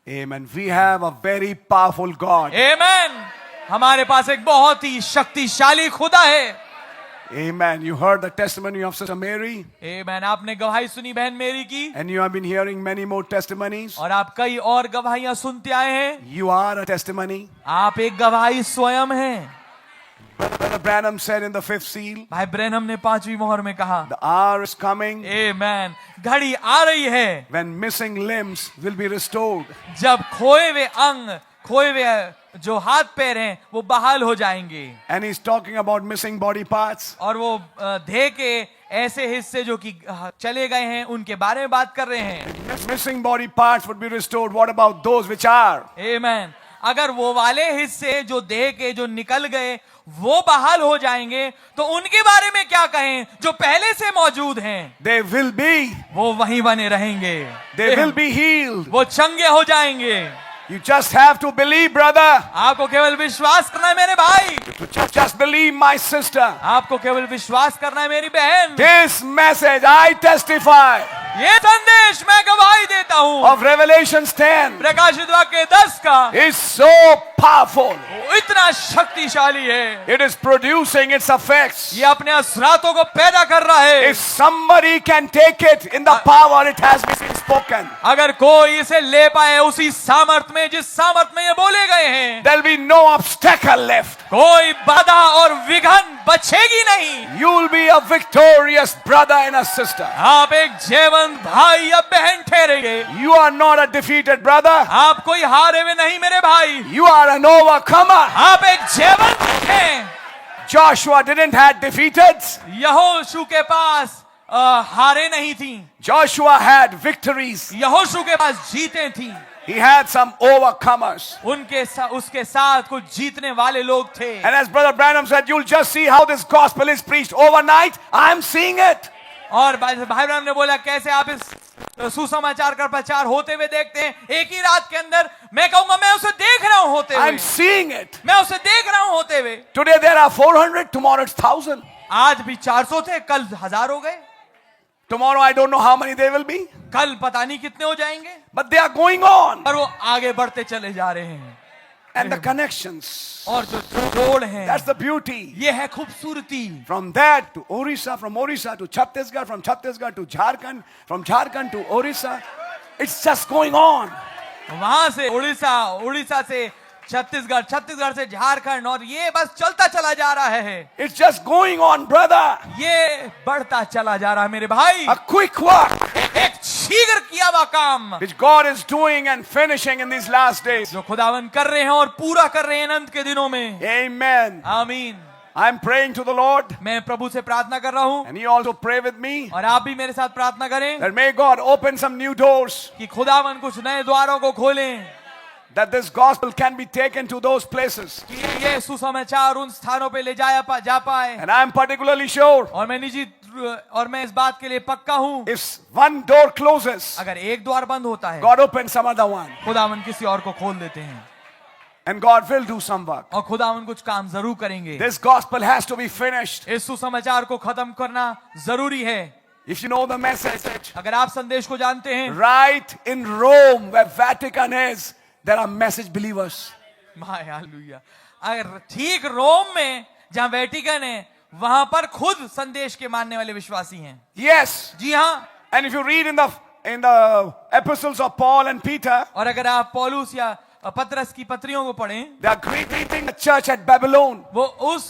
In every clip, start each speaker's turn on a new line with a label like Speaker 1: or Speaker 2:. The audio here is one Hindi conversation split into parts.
Speaker 1: Amen. We have a very powerful God.
Speaker 2: आमेन। हमारे पास एक बहुत ही शक्तिशाली खुदा है।
Speaker 1: Amen. You heard the testimony of Sister Mary,
Speaker 2: आमेन। आपने गवाही सुनी बहन मेरी की,
Speaker 1: and you have been hearing many more testimonies.
Speaker 2: और आप कई और गवाहियां सुनते आए हैं।
Speaker 1: You are a testimony.
Speaker 2: आप एक गवाही स्वयं हैं।
Speaker 1: Brother Branham said in the fifth seal,
Speaker 2: भाई ब्रैनम ने 5वीं मोहर में कहा,
Speaker 1: the hour is coming
Speaker 2: आमेन, घड़ी आ रही है
Speaker 1: when missing limbs will be restored.
Speaker 2: जब खोए हुए अंग, खोए हुए जो हाथ पैर हैं वो बहाल हो जाएंगे।
Speaker 1: And he's talking about missing body parts.
Speaker 2: और वो देह के ऐसे हिस्से जो कि चले गए हैं उनके बारे में बात कर रहे हैं।
Speaker 1: Missing body parts would be restored. What about those which are?
Speaker 2: आमेन। अगर वो वाले हिस्से जो देह के जो निकल गए वो बहाल हो जाएंगे तो उनके बारे में क्या कहें जो पहले से मौजूद हैं?
Speaker 1: They will be.
Speaker 2: वो वहीं बने रहेंगे।
Speaker 1: They will be healed.
Speaker 2: वो चंगे हो जाएंगे।
Speaker 1: You just have to believe, brother.
Speaker 2: आपको केवल विश्वास करना है मेरे भाई।
Speaker 1: Just believe, my sister.
Speaker 2: आपको केवल विश्वास करना है मेरी बहन।
Speaker 1: This message, I testify,
Speaker 2: ये संदेश मैं गवाही देता हूँ
Speaker 1: of Revelations 10
Speaker 2: प्रकाशित वाक्य 10 का,
Speaker 1: is so powerful.
Speaker 2: वो इतना शक्तिशाली है।
Speaker 1: It is producing its effects.
Speaker 2: ये अपने असरातों को पैदा कर रहा है।
Speaker 1: If somebody can take it in the power it has been spoken,
Speaker 2: अगर कोई इसे ले पाए उसी सामर्थ में जिस सामर्थ में ये बोले गए हैं,
Speaker 1: there'll be no obstacle left.
Speaker 2: कोई बाधा और विघन बचेगी नहीं।
Speaker 1: You will be a victorious brother and a sister.
Speaker 2: आप एक जीवंत भाई या बहन ठहरेंगे।
Speaker 1: You are not a defeated brother.
Speaker 2: आप कोई हारे हुए नहीं मेरे भाई,
Speaker 1: You are an overcomer.
Speaker 2: आप एक जीवंत हैं।
Speaker 1: Joshua didn't have defeated.
Speaker 2: यहोशू के पास हारे नहीं थी,
Speaker 1: Joshua had victories.
Speaker 2: यहोशू के पास जीतें थी।
Speaker 1: He had some overcomers.
Speaker 2: उसके साथ कुछ जीतने वाले लोग थे।
Speaker 1: And as Brother Branham said, you'll just see how this gospel is preached overnight. I'm seeing it.
Speaker 2: और भाई ब्रैनम ने बोला कैसे आप इस सुसमाचार का प्रचार होते हुए देखते हैं एक ही रात के अंदर। मैं कहूंगा मैं उसे देख रहा हूं होते हुए।
Speaker 1: I'm seeing it.
Speaker 2: मैं उसे देख रहा हूं होते हुए।
Speaker 1: Today there are 400, tomorrow it's 1,000.
Speaker 2: आज भी 400 थे, कल 1000 हो गए।
Speaker 1: Tomorrow I don't know how many there will be.
Speaker 2: कल पता नहीं कितने हो जाएंगे,
Speaker 1: But they are going on.
Speaker 2: और वो आगे बढ़ते चले जा रहे हैं।
Speaker 1: And the connections.
Speaker 2: और जो जोड़ हैं,
Speaker 1: That's the beauty.
Speaker 2: ये है खूबसूरती।
Speaker 1: From that to Orissa, from Orissa to Chhattisgarh, from Chhattisgarh to Jharkhand, from Jharkhand to Orissa. It's just going on.
Speaker 2: वहां से उड़ीसा, उड़ीसा से छत्तीसगढ़, छत्तीसगढ़ से झारखंड, और ये बस चलता चला जा रहा है।
Speaker 1: It's just going on, brother.
Speaker 2: ये बढ़ता चला जा रहा है मेरे भाई।
Speaker 1: A quick work.
Speaker 2: एक शीघ्र किया हुआ काम
Speaker 1: Which God is doing and finishing in these last days.
Speaker 2: जो खुदावन कर रहे हैं और पूरा कर रहे हैं अनंत के दिनों में।
Speaker 1: Amen.
Speaker 2: आमीन।
Speaker 1: I'm praying to the Lord.
Speaker 2: मैं प्रभु से प्रार्थना कर रहा हूँ,
Speaker 1: And you also pray with me.
Speaker 2: और आप भी मेरे साथ प्रार्थना करें
Speaker 1: That may God open some new doors.
Speaker 2: कि खुदावन कुछ नए द्वारों को खोलें,
Speaker 1: That this gospel can be taken to those places.
Speaker 2: कि ये सुसमाचार उन स्थानों पे ले जा पाए।
Speaker 1: And I'm particularly sure
Speaker 2: और मैं इस बात के लिए पक्का हूँ,
Speaker 1: if one door closes,
Speaker 2: अगर एक द्वार बंद होता है
Speaker 1: God opens some other one.
Speaker 2: खुदावन किसी और को खोल देते हैं,
Speaker 1: And God will do some work.
Speaker 2: और खुदावन कुछ काम जरूर करेंगे।
Speaker 1: This gospel has to be finished.
Speaker 2: इस सुसमाचार को खत्म करना जरूरी है।
Speaker 1: If you know the message,
Speaker 2: अगर आप संदेश को जानते हैं,
Speaker 1: right in Rome, where Vatican is, there are message believers.
Speaker 2: Hallelujah, अगर ठीक रोम में जहां वेटिकन है वहां पर खुद संदेश के मानने वाले विश्वासी हैं।
Speaker 1: Yes.
Speaker 2: जी हाँ।
Speaker 1: And if you read in the epistles of Paul and Peter,
Speaker 2: और अगर आप पौलुस या पतरस की पत्रियों को पढ़ें,
Speaker 1: they are greeting the church at Babylon.
Speaker 2: वो उस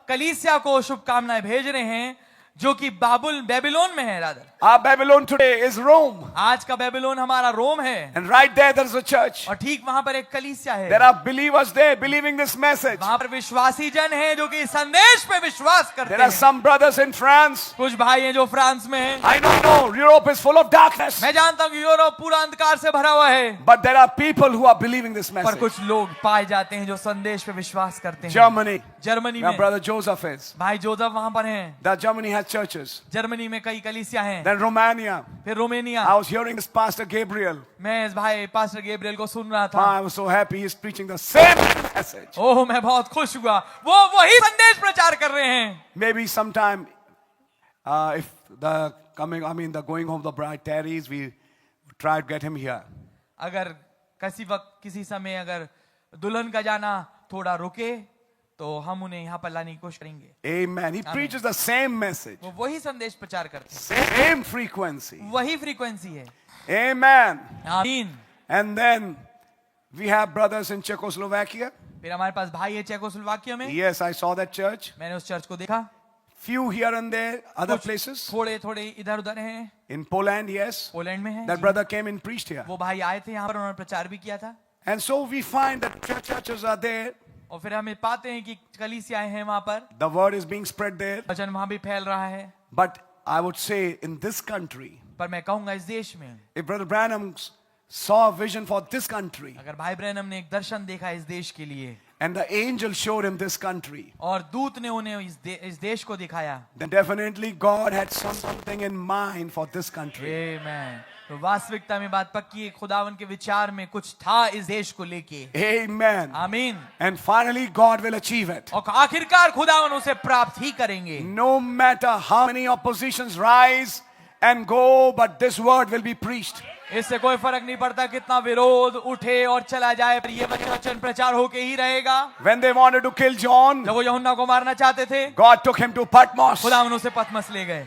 Speaker 2: कलीसिया को शुभकामनाएं भेज रहे हैं जो कि बेबीलोन में है। Rather
Speaker 1: Our Babylon today is Rome.
Speaker 2: आज का बेबीलोन हमारा रोम है,
Speaker 1: And right there is a church.
Speaker 2: और ठीक वहां पर एक कलीसिया है।
Speaker 1: There are believers there believing this message.
Speaker 2: वहां पर विश्वासी जन हैं जो कि संदेश पे विश्वास करते
Speaker 1: There are
Speaker 2: हैं।
Speaker 1: some brothers in France.
Speaker 2: कुछ भाई हैं जो फ्रांस में हैं।
Speaker 1: I don't know. Europe is full of darkness.
Speaker 2: मैं जानता हूँ कि यूरोप पूरा अंधकार से भरा हुआ है,
Speaker 1: But there are people who are believing this
Speaker 2: पर
Speaker 1: message.
Speaker 2: कुछ लोग पाए जाते हैं जो संदेश पे विश्वास करते हैं।
Speaker 1: Germany,
Speaker 2: जर्मनी
Speaker 1: where
Speaker 2: में
Speaker 1: brother Joseph is.
Speaker 2: भाई जोसेफ वहां पर हैं।
Speaker 1: That Germany has churches.
Speaker 2: Germany में कई कलीसिया हैं।
Speaker 1: Then Romania.
Speaker 2: फिर Romania.
Speaker 1: I was hearing this Pastor Gabriel.
Speaker 2: मैं इस भाई पास्टर गैब्रियल को सुन रहा था।
Speaker 1: I was so happy. He's preaching the same message.
Speaker 2: ओह मैं बहुत खुश हुआ, वो वही संदेश प्रचार कर रहे हैं।
Speaker 1: Maybe sometime, if the going home the bride tarries, we try to get him here.
Speaker 2: अगर किसी वक्त किसी समय अगर दुल्हन का जाना थोड़ा रुके तो हम उन्हें यहाँ पर लाने की कोशिश करेंगे।
Speaker 1: Amen. He preaches the same message,
Speaker 2: वो वही संदेश प्रचार करते हैं,
Speaker 1: same frequency.
Speaker 2: वही फ्रीक्वेंसी है।
Speaker 1: Amen.
Speaker 2: आमीन।
Speaker 1: And then we have brothers in Czechoslovakia.
Speaker 2: फिर हमारे पास भाई है चेकोस्लोवाकिया में।
Speaker 1: Yes, I saw that church.
Speaker 2: मैंने उस चर्च को देखा।
Speaker 1: Few here and there, other
Speaker 2: कुछ
Speaker 1: places.
Speaker 2: थोड़े थोड़े इधर उधर हैं।
Speaker 1: In Poland, yes.
Speaker 2: पोलैंड में है।
Speaker 1: That brother came and preached here.
Speaker 2: वो भाई आए थे यहाँ पर, उन्होंने प्रचार भी किया था।
Speaker 1: And so we find that churches are there.
Speaker 2: और फिर हमें पाते हैं कि कलीसियाएं हैं वहां पर,
Speaker 1: The word is being spread there.
Speaker 2: वचन वहां भी फैल रहा है।
Speaker 1: But I would say in this country,
Speaker 2: पर मैं कहूंगा इस देश में,
Speaker 1: if Brother Branham saw a vision for this country,
Speaker 2: अगर भाई ब्रैनम ने एक दर्शन देखा इस देश के लिए
Speaker 1: and the angel showed him this country,
Speaker 2: और दूत ने उन्हें इस देश को दिखाया,
Speaker 1: then definitely God had something in mind for this country.
Speaker 2: आमीन। तो वास्तविकता में बात पक्की है, खुदावन के विचार में कुछ था इस देश को लेके।
Speaker 1: Amen.
Speaker 2: आमीन।
Speaker 1: And finally God will achieve it.
Speaker 2: और आखिरकार खुदावन उसे प्राप्त ही करेंगे।
Speaker 1: No matter how many oppositions rise and go, but this word will be preached.
Speaker 2: इससे कोई फर्क नहीं पड़ता कितना विरोध उठे और चला जाए, पर ये वचन प्रचार होके ही रहेगा।
Speaker 1: When they wanted to kill John,
Speaker 2: जब वो यूहन्ना को मारना चाहते थे,
Speaker 1: God took him to Patmos.
Speaker 2: खुदावन उसे पतमस ले गए।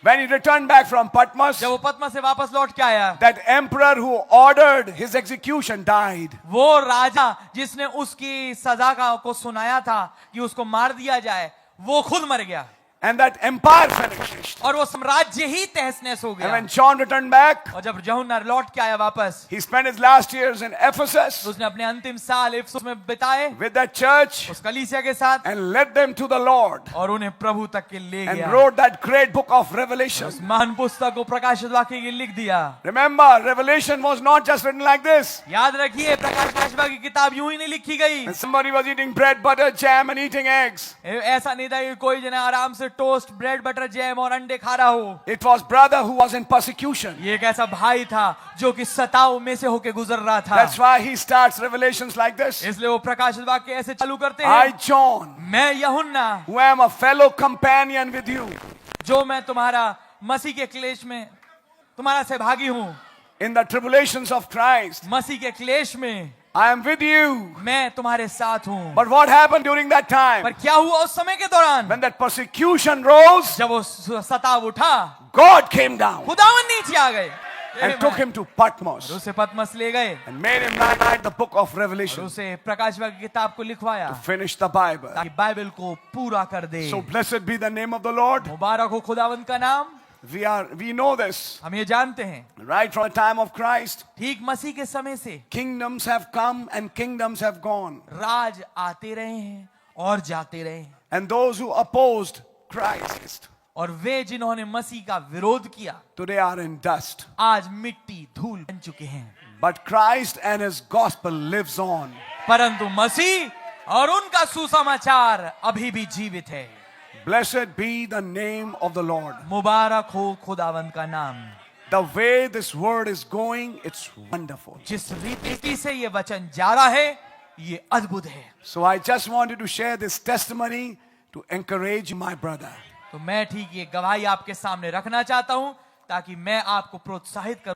Speaker 1: When he returned back from Patmos,
Speaker 2: जब वो पतमस से वापस लौट के आया,
Speaker 1: that emperor who ordered his execution died.
Speaker 2: वो राजा जिसने उसकी सजा को सुनाया था कि उसको मार दिया जाए, वो खुद मर गया।
Speaker 1: And that empire finished.
Speaker 2: और वो साम्राज्य ही तहस नहस हो
Speaker 1: And
Speaker 2: गया।
Speaker 1: when John returned back,
Speaker 2: और जब यूहन्ना लौट के आया वापस,
Speaker 1: he spent his last years in Ephesus
Speaker 2: तो उसने अपने अंतिम साल इफिसुस में बिताए
Speaker 1: with that church
Speaker 2: उस कलीसिया के साथ,
Speaker 1: and led them to the Lord
Speaker 2: और उन्हें प्रभु तक के ले
Speaker 1: and
Speaker 2: गया।
Speaker 1: wrote that great book of Revelation.
Speaker 2: उस महान पुस्तक को प्रकाशित वाक्य के लिख दिया।
Speaker 1: Remember, Revelation was not just written like this.
Speaker 2: याद रखिए, प्रकाशित वाक्य की किताब यूं ही नहीं लिखी गई।
Speaker 1: And somebody was eating bread, butter, jam and eating eggs.
Speaker 2: ऐसा नहीं था कि कोई जना आराम से टोस्ट, ब्रेड, बटर, जैम और अंडे खा रहा हो।
Speaker 1: It was brother who was in persecution.
Speaker 2: ये एक ऐसा भाई था जो कि सताव में से होके गुजर रहा था।
Speaker 1: That's why he starts Revelations like this.
Speaker 2: इसलिए वो प्रकाशित वाक्य ऐसे चालू करते
Speaker 1: I,
Speaker 2: हैं,
Speaker 1: John,
Speaker 2: मैं यूहन्ना,
Speaker 1: who am a fellow companion with you
Speaker 2: जो मैं तुम्हारा मसीह के क्लेश में तुम्हारा सहभागी हूँ,
Speaker 1: in the tribulations of Christ.
Speaker 2: मसीह के क्लेश में
Speaker 1: I am with you.
Speaker 2: मैं तुम्हारे साथ हूँ।
Speaker 1: But what happened during that
Speaker 2: पर
Speaker 1: time?
Speaker 2: क्या हुआ उस समय के दौरान?
Speaker 1: When that persecution rose,
Speaker 2: जब वो सताव उठा,
Speaker 1: God came down
Speaker 2: खुदावन नीचे आ गए
Speaker 1: and took him to
Speaker 2: और
Speaker 1: Patmos
Speaker 2: उसे पतमस ले गए
Speaker 1: and made him write the book of
Speaker 2: और
Speaker 1: Revelation
Speaker 2: उसे प्रकाश वाक्य की किताब को लिखवाया
Speaker 1: to finish the Bible.
Speaker 2: ताकि बाइबल को पूरा कर दे।
Speaker 1: So blessed be the name of the Lord.
Speaker 2: मुबारक हो खुदावन का नाम।
Speaker 1: We know this
Speaker 2: हम ये जानते हैं,
Speaker 1: right from the time of Christ.
Speaker 2: ठीक मसीह के समय से
Speaker 1: Kingdoms have come and kingdoms have gone.
Speaker 2: राज आते रहे हैं और जाते रहे हैं,
Speaker 1: And those who opposed Christ
Speaker 2: और वे जिन्होंने मसीह का विरोध किया
Speaker 1: today are in dust.
Speaker 2: आज मिट्टी धूल बन चुके हैं।
Speaker 1: But Christ and his gospel lives on.
Speaker 2: परंतु मसीह और उनका सुसमाचार अभी भी जीवित है।
Speaker 1: Blessed be the name of the Lord.
Speaker 2: मुबारक हो खुदावंद का नाम।
Speaker 1: The way this word is going, it's wonderful.
Speaker 2: जिस रीति से ये वचन जा रहा है, ये अद्भुत है।
Speaker 1: So I just wanted to share this testimony to encourage my brother.
Speaker 2: तो मैं ठीक ये गवाही आपके सामने रखना चाहता हूं ताकि मैं आपको प्रोत्साहित करूं।